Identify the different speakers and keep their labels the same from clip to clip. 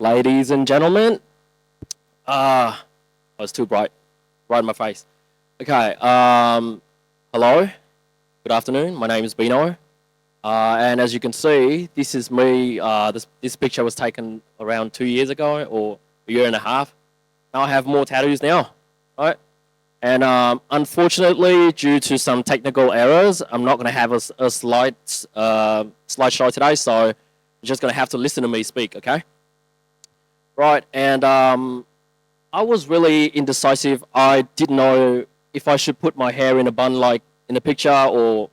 Speaker 1: Ladies and gentlemen, I was too bright, right in my face. Okay, hello, good afternoon. My name is Bino, and as you can see, this is me. This picture was taken around 2 years ago, or a year and a half. Now I have more tattoos now, right? And unfortunately, due to some technical errors, I'm not going to have a slideshow today, so you're just going to have to listen to me speak, okay? Right, and I was really indecisive. I didn't know if I should put my hair in a bun like in the picture or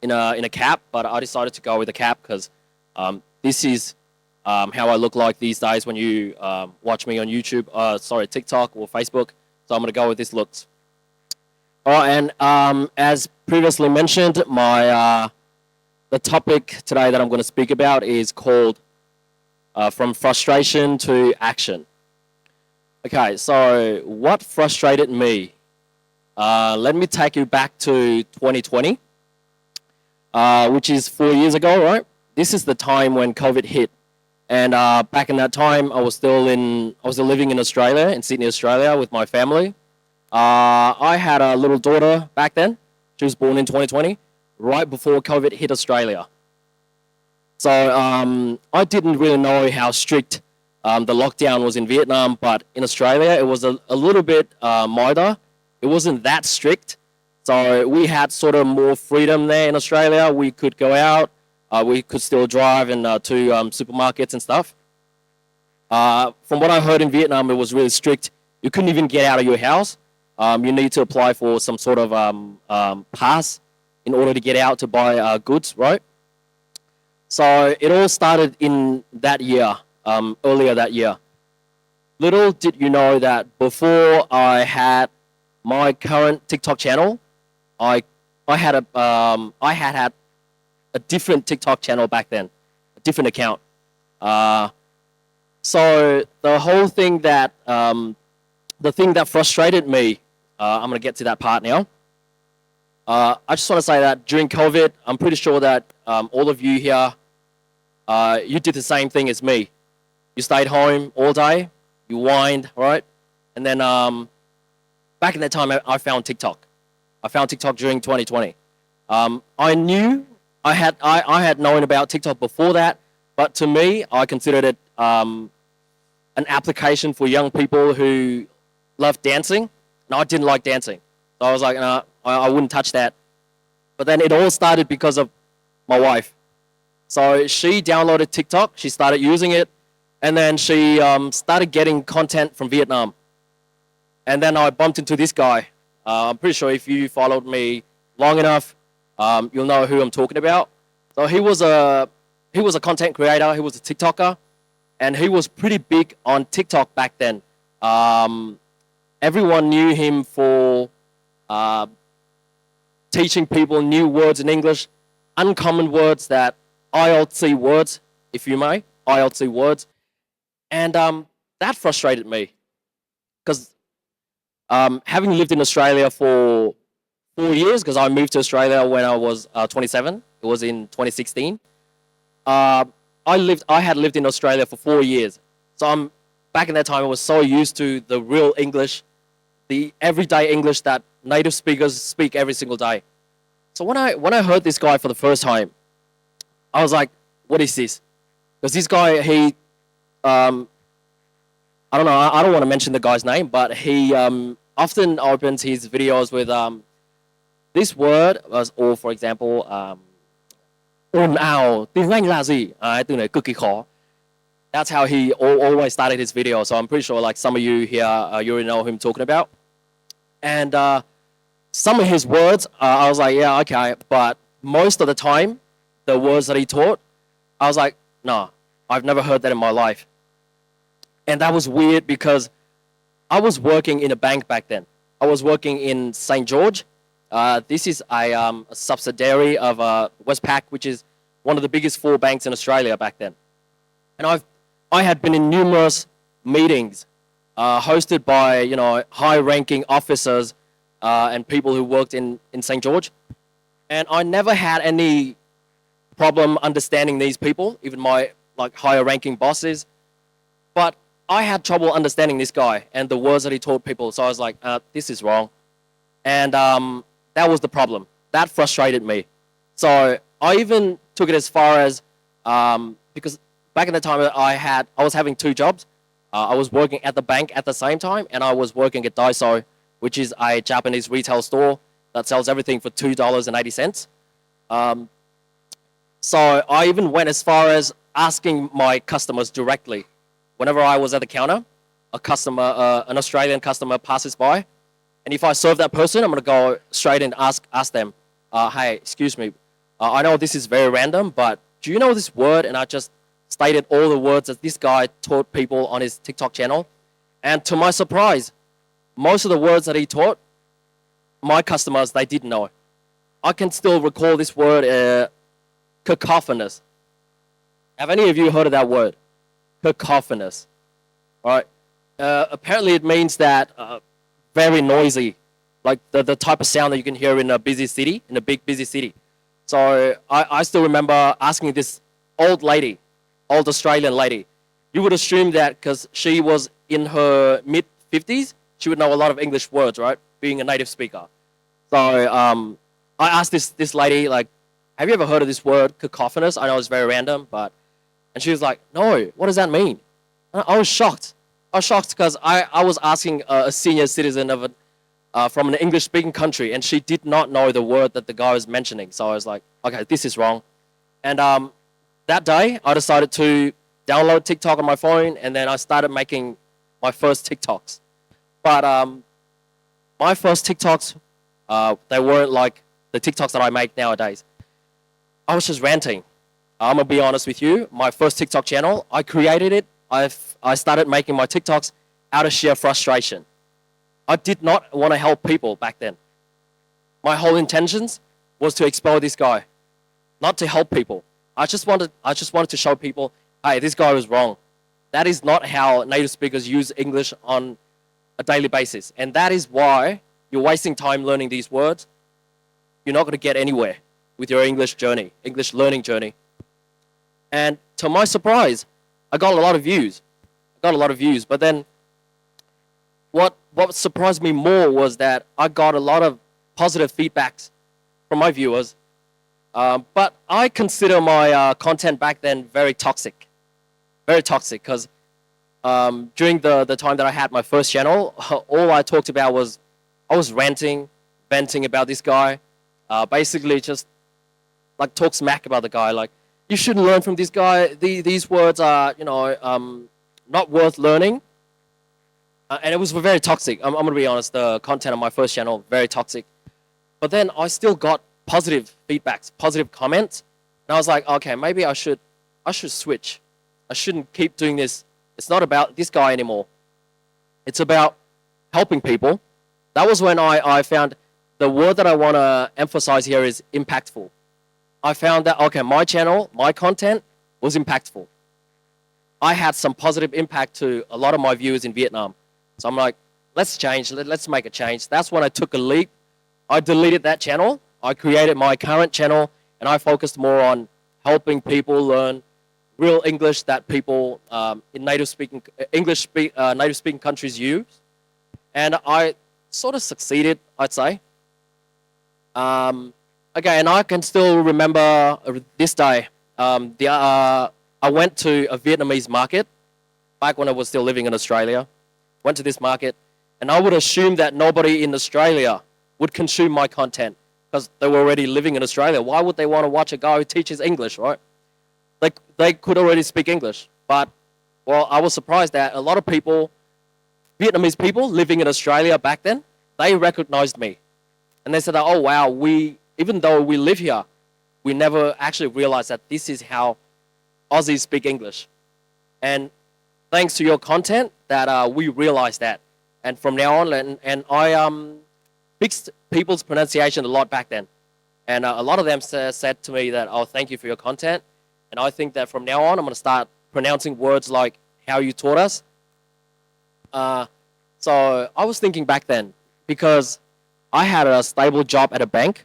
Speaker 1: in a cap, but I decided to go with a cap because this is how I look like these days when you watch me on YouTube, TikTok or Facebook. So I'm going to go with this looks. All right, and as previously mentioned, the topic today that I'm going to speak about is called From Frustration to Action. Okay, so what frustrated me? Let me take you back to 2020, which is 4 years ago, right? This is the time when COVID hit. And back in that time, I was still living in Australia, in Sydney, Australia, with my family. I had a little daughter back then. She was born in 2020, right before COVID hit Australia. So I didn't really know how strict the lockdown was in Vietnam, but in Australia, it was a little bit milder. It wasn't that strict. So we had sort of more freedom there in Australia. We could go out. We could still drive to supermarkets and stuff. From what I heard in Vietnam, it was really strict. You couldn't even get out of your house. You need to apply for some sort of pass in order to get out to buy goods, right? So it all started in that year, earlier that year. Little did you know that before I had my current TikTok channel, I had a different TikTok channel back then, a different account. So the whole thing that, the thing that frustrated me, I'm gonna get to that part now. I just want to say that during COVID, I'm pretty sure that all of you here, you did the same thing as me. You stayed home all day, you whined, right? And then back in that time, I found TikTok. I found TikTok during 2020. I had known about TikTok before that, but to me, I considered it an application for young people who love dancing. And I didn't like dancing. So I was like, no, I wouldn't touch that. But then it all started because of my wife. So she downloaded TikTok, she started using it, and then she started getting content from Vietnam. And then I bumped into this guy. I'm pretty sure if you followed me long enough, you'll know who I'm talking about. So he was a content creator, he was a TikToker, and he was pretty big on TikTok back then. Everyone knew him for teaching people new words in English, uncommon words, that IELTS words, if you may, IELTS words. And that frustrated me because having lived in Australia for 4 years, because I moved to Australia when I was 27, it was in 2016. I had lived in Australia for 4 years. So back in that time, I was so used to the real English, the everyday English that native speakers speak every single day. So when I heard this guy for the first time, I was like, what is this? Because this guy, I don't know, I don't want to mention the guy's name, but he often opens his videos with this word, or for example, ồn ào, tiếng Anh là gì? Từ này cực kỳ khó. That's how he always started his video. So I'm pretty sure like some of you here, you already know who I'm talking about. And some of his words, I was like, yeah, okay. But most of the time, the words that he taught, I was like, no, I've never heard that in my life. And that was weird because I was working in a bank back then. I was working in St. George. This is a subsidiary of Westpac, which is one of the biggest 4 banks in Australia back then. And I had been in numerous meetings hosted by high-ranking officers and people who worked in St. George. And I never had any problem understanding these people, even my higher-ranking bosses. But I had trouble understanding this guy and the words that he taught people. So I was like, this is wrong. And that was the problem. That frustrated me. So I even took it as far as, because back in the time I was having two jobs. I was working at the bank at the same time, and I was working at Daiso, which is a Japanese retail store that sells everything for $2.80. So I even went as far as asking my customers directly. Whenever I was at the counter, an Australian customer passes by, and if I serve that person, I'm going to go straight and ask them, hey, excuse me, I know this is very random, but do you know this word? And I just stated all the words that this guy taught people on his TikTok channel. And to my surprise, most of the words that he taught, my customers, they didn't know. I can still recall this word, cacophonous. Have any of you heard of that word? Cacophonous. All right. Apparently it means that very noisy, like the type of sound that you can hear in a busy city, in a big busy city. So I still remember asking this old Australian lady. You would assume that because she was in her mid-50s, she would know a lot of English words, right? Being a native speaker. So I asked this lady, like, have you ever heard of this word, cacophonous? I know it's very random, and she was like, no, what does that mean? And I was shocked. I was shocked because I was asking a senior citizen from an English-speaking country, and she did not know the word that the guy was mentioning. So I was like, okay, this is wrong. And that day, I decided to download TikTok on my phone, and then I started making my first TikToks. But my first TikToks, they weren't like the TikToks that I make nowadays. I was just ranting. I'm going to be honest with you. My first TikTok channel, I created it. I started making my TikToks out of sheer frustration. I did not want to help people back then. My whole intentions was to expel this guy, not to help people. I just wanted to show people, hey, this guy was wrong. That is not how native speakers use English on a daily basis. And that is why you're wasting time learning these words. You're not going to get anywhere with your English learning journey. And to my surprise, I got a lot of views. But then what surprised me more was that I got a lot of positive feedbacks from my viewers. But I consider my content back then very toxic. Very toxic, because during the time that I had my first channel, all I talked about was I was ranting, venting about this guy. Basically just like talk smack about the guy. Like, you shouldn't learn from this guy. These words are, not worth learning. And it was very toxic. I'm going to be honest, the content on my first channel, very toxic. But then I still got positive feedbacks, positive comments. And I was like, okay, maybe I should switch. I shouldn't keep doing this. It's not about this guy anymore. It's about helping people. That was when I found the word that I want to emphasize here is impactful. I found that, okay, my channel, my content was impactful. I had some positive impact to a lot of my viewers in Vietnam. So I'm like, let's change, let's make a change. That's when I took a leap. I deleted that channel. I created my current channel, and I focused more on helping people learn real English that people in native-speaking countries use. And I sort of succeeded, I'd say. Okay, and I can still remember this day. I went to a Vietnamese market back when I was still living in Australia. Went to this market, and I would assume that nobody in Australia would consume my content because they were already living in Australia. Why would they want to watch a guy who teaches English, right? They could already speak English. But, well, I was surprised that a lot of people, Vietnamese people living in Australia back then, they recognized me. And they said, oh, wow, even though we live here, we never actually realized that this is how Aussies speak English. And thanks to your content, that we realized that. And from now on, and I fixed people's pronunciation a lot back then. And a lot of them said to me that, oh, thank you for your content. And I think that from now on, I'm going to start pronouncing words like how you taught us. So I was thinking back then, because I had a stable job at a bank.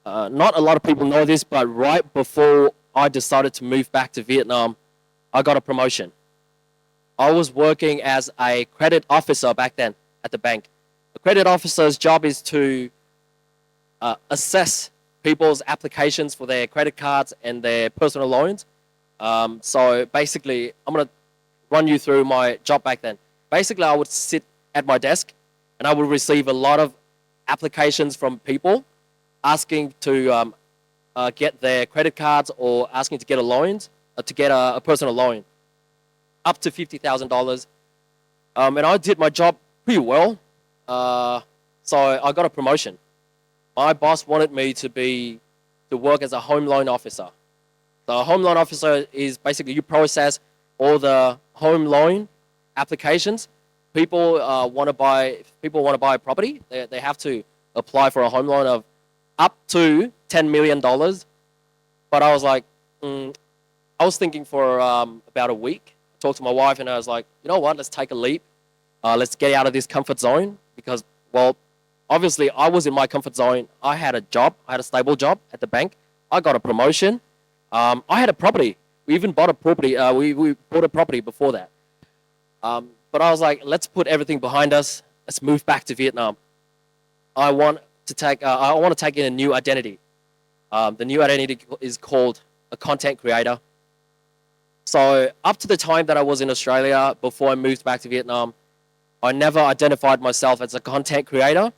Speaker 1: Not a lot of people know this, but right before I decided to move back to Vietnam, I got a promotion. I was working as a credit officer back then at the bank. A credit officer's job is to assess people's applications for their credit cards and their personal loans. So basically, I'm going to run you through my job back then. Basically, I would sit at my desk and I would receive a lot of applications from people asking to get their credit cards or asking to get a loan, to get a personal loan, up to $50,000. And I did my job pretty well. So I got a promotion. My boss wanted me to work as a home loan officer. So a home loan officer is basically you process all the home loan applications. People want to buy a property. They have to apply for a home loan of up to $10 million. But I was like, I was thinking for about a week. I talked to my wife and I was like, you know what? Let's take a leap. Let's get out of this comfort zone because, well, obviously I was in my comfort zone. I had a job. I had a stable job at the bank. I got a promotion. I had a property. We even bought a property. We bought a property before that. But I was like, let's put everything behind us. Let's move back to Vietnam. I want to take in a new identity. The new identity is called a content creator. So up to the time that I was in Australia, before I moved back to Vietnam, I never identified myself as a content creator.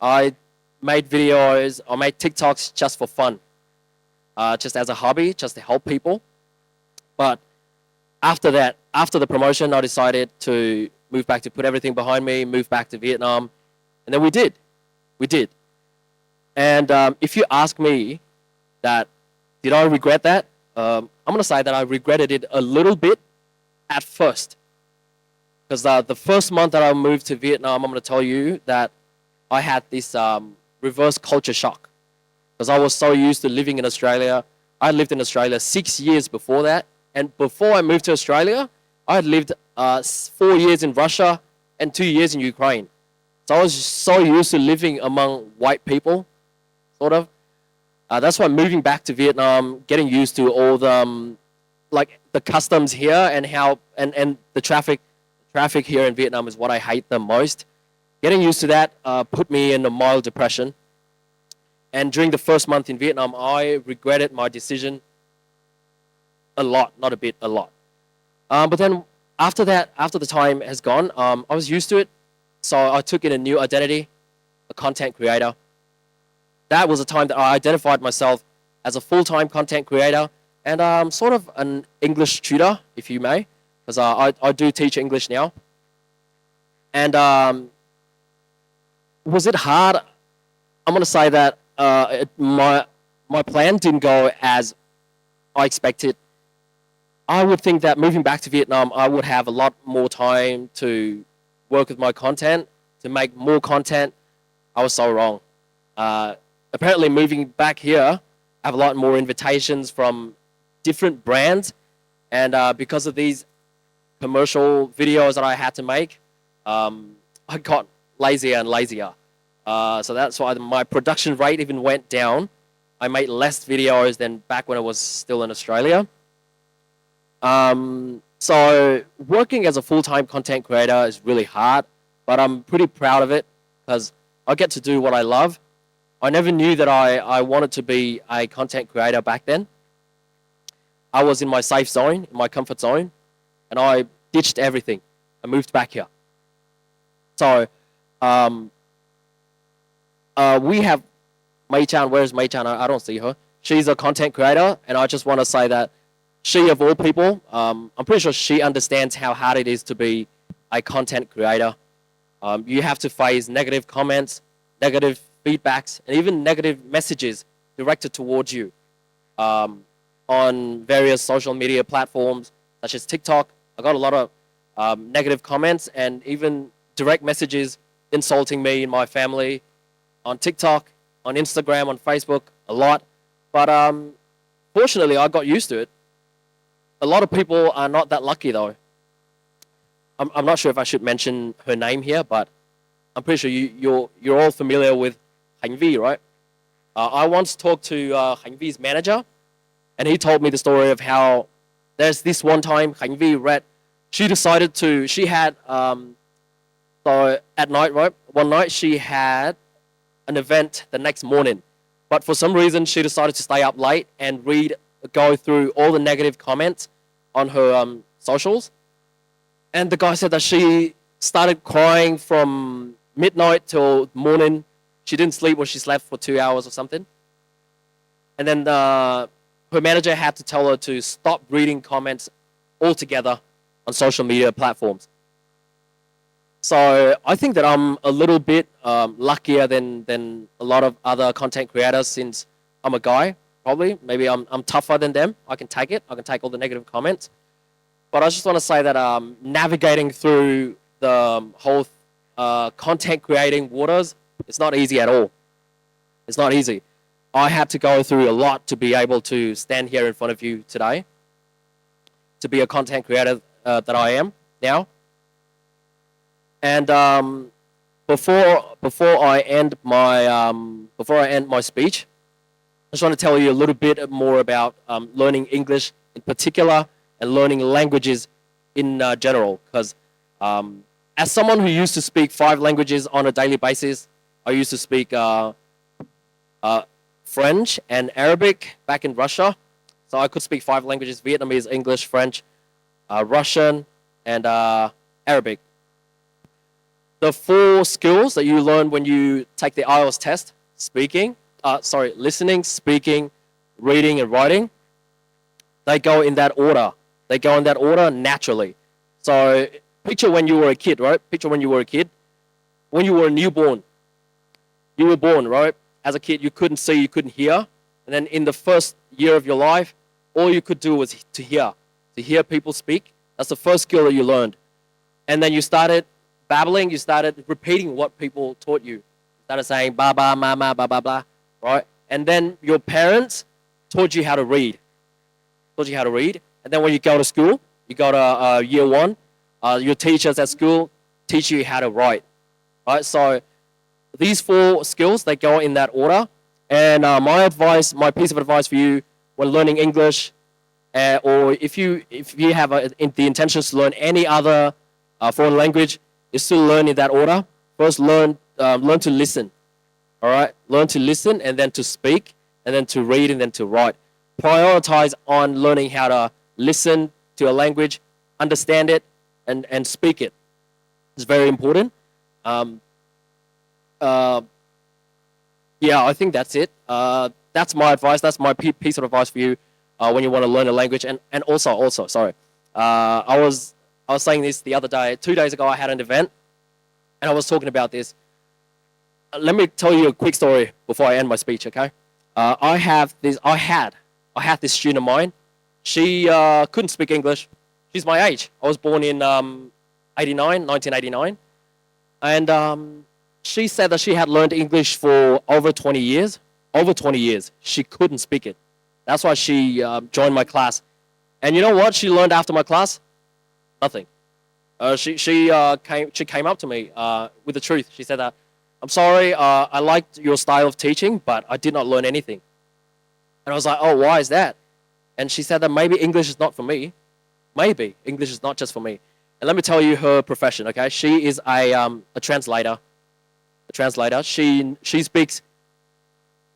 Speaker 1: I made videos, I made TikToks just for fun, just as a hobby, just to help people. But after that, after the promotion, I decided to move back, to put everything behind me, move back to Vietnam. And then we did. And if you ask me that, did I regret that? I'm going to say that I regretted it a little bit at first. Because the first month that I moved to Vietnam, I'm going to tell you that I had this reverse culture shock. Because I was so used to living in Australia. I lived in Australia 6 years before that. And before I moved to Australia, I had lived 4 years in Russia and 2 years in Ukraine. So I was so used to living among white people, sort of. That's why moving back to Vietnam, getting used to all the the customs here and the traffic here in Vietnam is what I hate the most. Getting used to that put me in a mild depression. And during the first month in Vietnam, I regretted my decision a lot, not a bit, a lot. But then after that, after the time has gone, I was used to it. So I took in a new identity, a content creator. That was a time that I identified myself as a full-time content creator and sort of an English tutor, if you may, because I do teach English now. And was it hard? I'm going to say that my plan didn't go as I expected. I would think that moving back to Vietnam, I would have a lot more time to work with my content, to make more content. I was so wrong. Apparently moving back here, I have a lot more invitations from different brands. And because of these commercial videos that I had to make, I got lazier and lazier. So that's why my production rate even went down. I made less videos than back when I was still in Australia. So working as a full-time content creator is really hard, but I'm pretty proud of it because I get to do what I love. I never knew that I wanted to be a content creator back then. I was in my safe zone, in my comfort zone, and I ditched everything. I moved back here. So we have Mei Chan. Where's Mei Chan? I don't see her. She's a content creator, and I just want to say that she, of all people, I'm pretty sure she understands how hard it is to be a content creator. You have to face negative comments, negative feedbacks, and even negative messages directed towards you on various social media platforms such as TikTok. I got a lot of negative comments and even direct messages insulting me and my family on TikTok, on Instagram, on Facebook, a lot. But fortunately, I got used to it. A lot of people are not that lucky, though. I'm not sure if I should mention her name here, but I'm pretty sure you're all familiar with Hành Vi, right? I once talked to Hành Vi's manager, and he told me the story of how there's this one time Hành Vi read she decided to, she had, so at night, right? One night she had an event the next morning. But for some reason, she decided to stay up late and go through all the negative comments on her socials. And the guy said that she started crying from midnight till morning. She didn't sleep or she slept for 2 hours or something. And then her manager had to tell her to stop reading comments altogether on social media platforms. So I think that I'm a little bit luckier than a lot of other content creators since I'm a guy, probably. Maybe I'm tougher than them. I can take it. I can take all the negative comments. But I just want to say that navigating through the whole content creating waters, it's not easy at all. It's not easy. I had to go through a lot to be able to stand here in front of you today, to be a content creator that I am now. And before I end my speech, I just want to tell you a little bit more about learning English in particular and learning languages in general. Because as someone who used to speak 5 languages on a daily basis, I used to speak French and Arabic back in Russia. So I could speak 5 languages: Vietnamese, English, French, Russian, and Arabic. The 4 skills that you learn when you take the IELTS test, listening, speaking, reading, and writing, they go in that order. They go in that order naturally. So picture when you were a kid, right? Picture when you were a kid. When you were a newborn, you were born, right? As a kid, you couldn't see, you couldn't hear. And then in the first year of your life, all you could do was to hear people speak. That's the first skill that you learned. And then you started babbling, you started repeating what people taught you. You started saying ba ba ma ma ba ba blah, right? And then your parents taught you how to read. And then when you go to school, you go to year 1, your teachers at school teach you how to write, right? So these 4 skills, they go in that order. And my piece of advice for you when learning English, or if you have the intentions to learn any other foreign language, is to learn in that order. First, learn to listen. All right, learn to listen, and then to speak, and then to read, and then to write. Prioritize on learning how to listen to a language, understand it, and speak it. It's very important. Yeah, I think that's it. That's my advice. That's my piece of advice for you when you want to learn a language. And also, sorry, I was saying this the other day. 2 days ago, I had an event, and I was talking about this. Let me tell you a quick story before I end my speech, okay? I had this student of mine. She couldn't speak English. She's my age. I was born in 1989, and she said that she had learned English for over 20 years. Over 20 years, she couldn't speak it. That's why she joined my class. And you know what she learned after my class? Nothing. She came up to me with the truth. She said that, "I'm sorry, I liked your style of teaching, but I did not learn anything." And I was like, "Oh, why is that?" And she said that maybe English is not for me. Maybe English is not just for me. And let me tell you her profession, okay? She is a translator. A translator. She speaks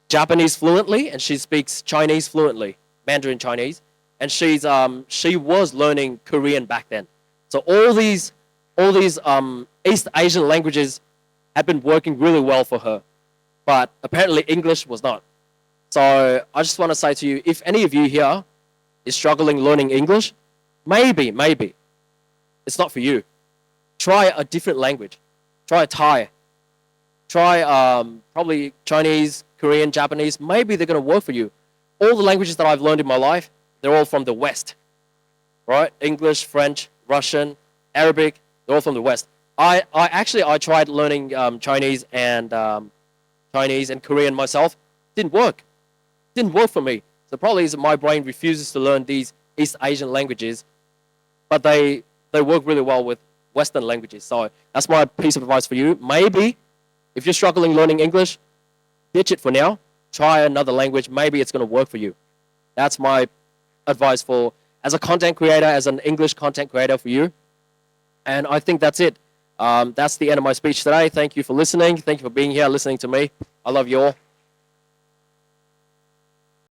Speaker 1: Japanese fluently, and she speaks Chinese fluently, Mandarin Chinese. And she was learning Korean back then. So all these East Asian languages had been working really well for her, but apparently English was not. So I just want to say to you, if any of you here is struggling learning English, maybe it's not for you. Try a different language. Try Thai. Try probably Chinese, Korean, Japanese. Maybe they're going to work for you. All the languages that I've learned in my life, they're all from the West, right? English, French, Russian, Arabic, they're all from the West. I tried learning Chinese and Korean myself. Didn't work for me. So probably is my brain refuses to learn these East Asian languages, but they work really well with Western languages. So that's my piece of advice for you. Maybe if you're struggling learning English, ditch it for now. Try another language. Maybe it's going to work for you. That's my advice as a content creator, as an English content creator for you. And I think that's it. That's the end of my speech today. Thank you for listening. Thank you for being here, listening to me. I love you all.